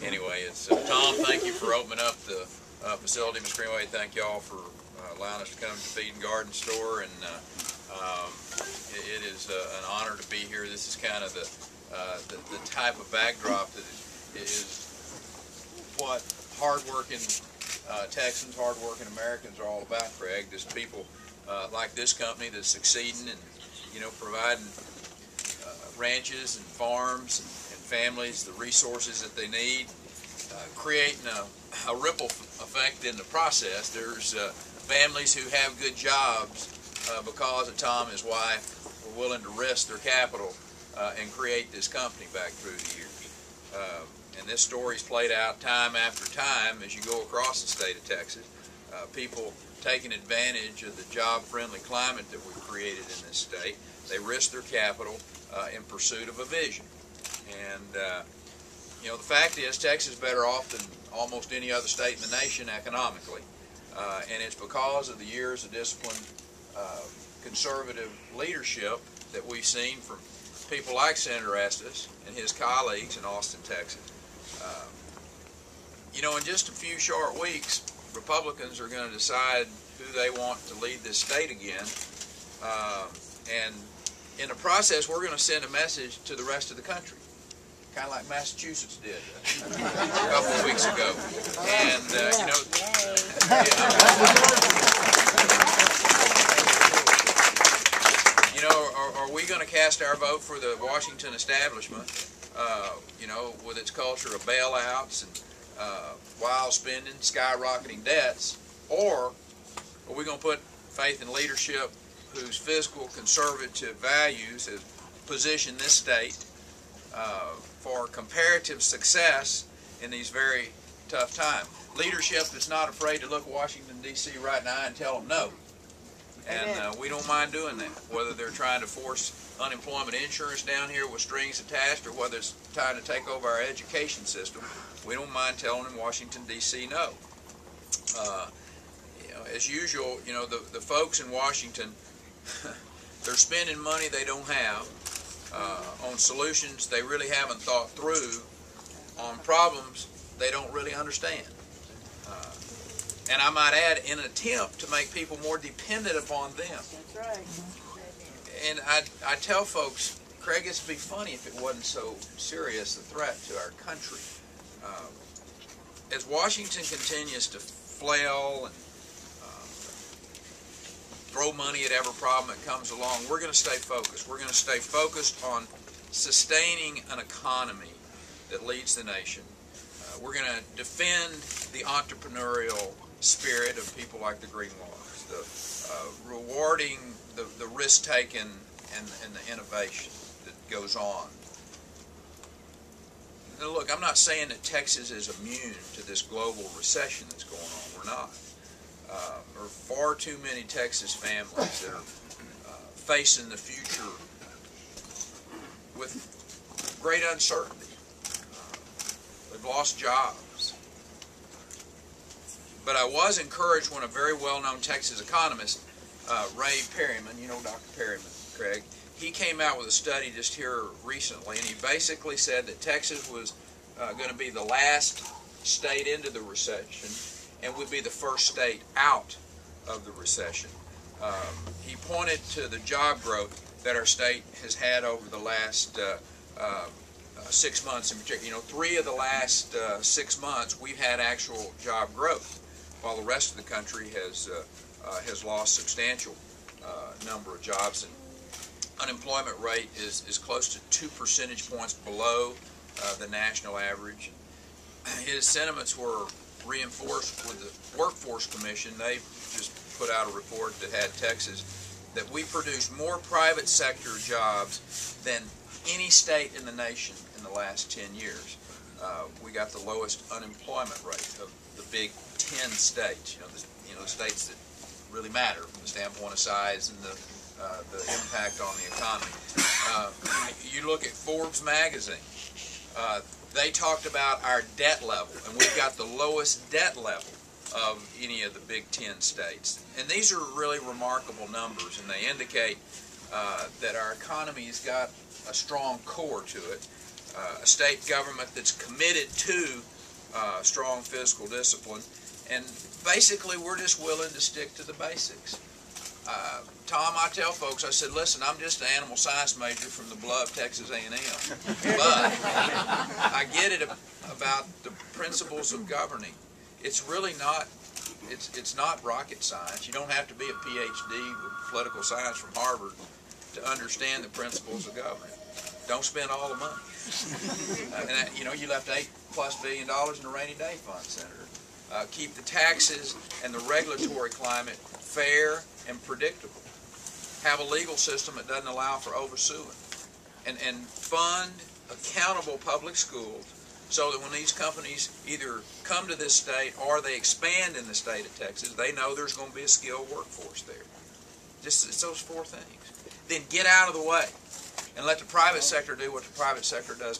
Anyway, it's Tom. Thank you for opening up the facility, Ms. Greenway. Thank y'all for allowing us to come to the Feed and Garden Store, and it is an honor to be here. This is kind of the type of backdrop that is what hardworking Texans, hardworking Americans are all about, Craig. Just people like this company that's succeeding and, you know, providing ranches and farms and families the resources that they need, creating a ripple effect in the process. There's families who have good jobs because of Tom and his wife were willing to risk their capital and create this company back through the years. And this story's played out time after time as you go across the state of Texas. People taking advantage of the job-friendly climate that we've created in this state. They risk their capital in pursuit of a vision. And you know, the fact is Texas is better off than almost any other state in the nation economically. And it's because of the years of disciplined conservative leadership that we've seen from people like Senator Estes and his colleagues in Austin, Texas. You know, in just a few short weeks, Republicans are going to decide who they want to lead this state again. And in the process, we're going to send a message to the rest of the country, kind of like Massachusetts did a couple of weeks ago. And, you know, you know, are we going to cast our vote for the Washington establishment, you know, with its culture of bailouts and wild spending, skyrocketing debts, or are we going to put faith in leadership whose fiscal conservative values have positioned this state for comparative success in these very tough times? Leadership that's not afraid to look at Washington, D.C. right now and tell them no. And we don't mind doing that, whether they're trying to force unemployment insurance down here with strings attached or whether it's trying to take over our education system. We don't mind telling them Washington, D.C. no. You know, as usual, you know, the folks in Washington, they're spending money they don't have on solutions they really haven't thought through, on problems they don't really understand. And I might add, in an attempt to make people more dependent upon them. That's right. And I tell folks, Craig, it'd be funny if it wasn't so serious a threat to our country. As Washington continues to flail and throw money at every problem that comes along, we're going to stay focused. We're going to stay focused on sustaining an economy that leads the nation. We're going to defend the entrepreneurial spirit of people like the Greenwalls, the rewarding the risk-taking and the innovation that goes on. Now look, I'm not saying that Texas is immune to this global recession that's going on. We're not. There are far too many Texas families that are facing the future with great uncertainty. They've lost jobs. But I was encouraged when a very well-known Texas economist, Ray Perryman, you know Dr. Perryman, Craig, he came out with a study just here recently, and he basically said that Texas was going to be the last state into the recession and would be the first state out of the recession. He pointed to the job growth that our state has had over the last 6 months in particular. You know, 3 of the last 6 months we've had actual job growth, while the rest of the country has lost substantial number of jobs. And unemployment rate is close to 2 percentage points below the national average. His sentiments were reinforced with the Workforce Commission. They just put out a report that had Texas, that we produce more private sector jobs than any state in the nation in the last 10 years. We got the lowest unemployment rate of the big 10 states, the states that really matter from the standpoint of size and the impact on the economy. You look at Forbes magazine, they talked about our debt level, and we've got the lowest debt level of any of the big 10 states. And these are really remarkable numbers, and they indicate that our economy's got a strong core to it. a state government that's committed to strong fiscal discipline, and basically we're just willing to stick to the basics. Tom, I tell folks, I said, listen, I'm just an animal science major from the beloved Texas A&M, but I get it about the principles of governing. It's really not, it's not rocket science. You don't have to be a PhD with political science from Harvard to understand the principles of government. Don't spend all the money. You know, you left $8+ billion in the rainy day fund, Senator. Keep the taxes and the regulatory climate fair and predictable. Have a legal system that doesn't allow for oversuing. And fund accountable public schools so that when these companies either come to this state or they expand in the state of Texas, they know there's going to be a skilled workforce there. Just it's those four things. Then get out of the way and let the private sector do what the private sector does.